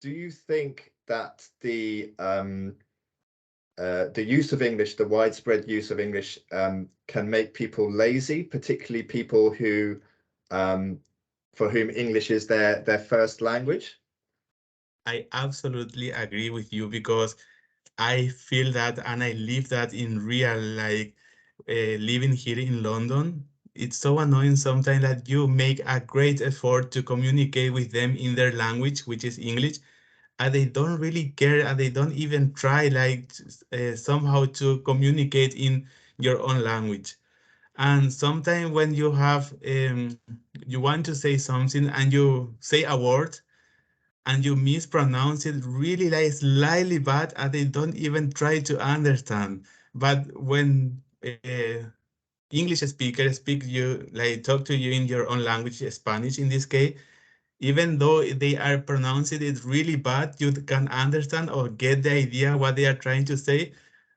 do you think that the use of English, the widespread use of English, can make people lazy, particularly people who for whom English is their first language? I absolutely agree with you because I feel that and I live that in real, like living here in London. It's so annoying sometimes that you make a great effort to communicate with them in their language, which is English, and they don't really care and they don't even try like somehow to communicate in your own language. And sometimes when you have you want to say something and you say a word and you mispronounce it really like slightly bad and they don't even try to understand. But when English speakers speak you like talk to you in your own language, Spanish in this case, even though they are pronouncing it really bad, you can understand or get the idea what they are trying to say.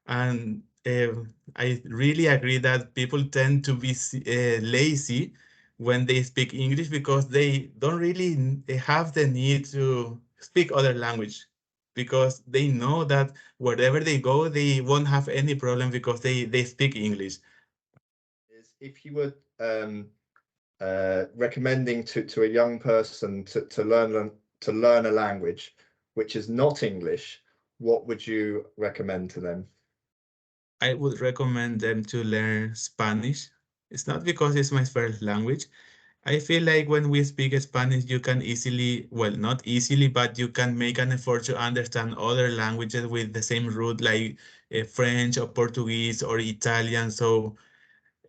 And I really agree that people tend to be lazy when they speak English because they don't really have the need to speak other language because they know that wherever they go, they won't have any problem because they speak English. Is if you were recommending to a young person to learn a language which is not English, what would you recommend to them? I would recommend them to learn Spanish. It's not because it's my first language. I feel like when we speak Spanish, you can easily, well, not easily, but you can make an effort to understand other languages with the same root, like French or Portuguese or Italian. So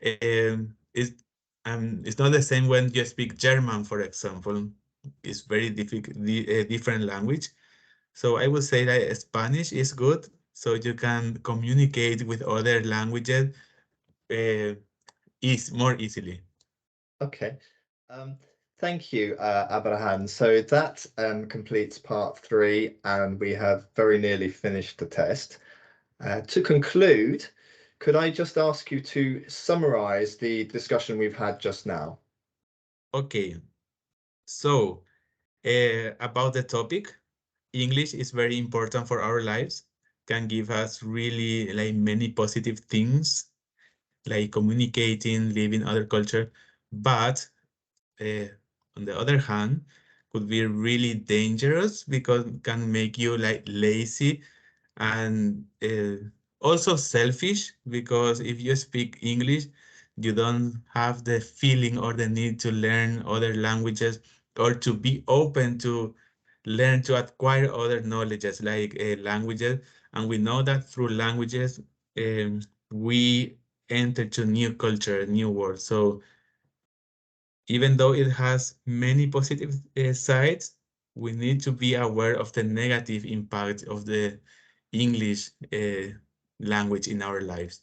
it's not the same when you speak German, for example. It's very difficult, different language. So I would say that Spanish is good, so you can communicate with other languages uh, is more easily. Okay. Um, Thank you, Abrahan. So that completes part 3, and we have very nearly finished the test. To conclude, could I just ask you to summarize the discussion we've had just now? Okay, so about the topic, English is very important for our lives, can give us really like many positive things, like communicating, living other culture, but uh, on the other hand, could be really dangerous because can make you like lazy and also selfish because if you speak English, you don't have the feeling or the need to learn other languages or to be open to learn to acquire other knowledges like languages. And we know that through languages, we enter to new culture, new world. So even though it has many positive sides, we need to be aware of the negative impact of the English language in our lives.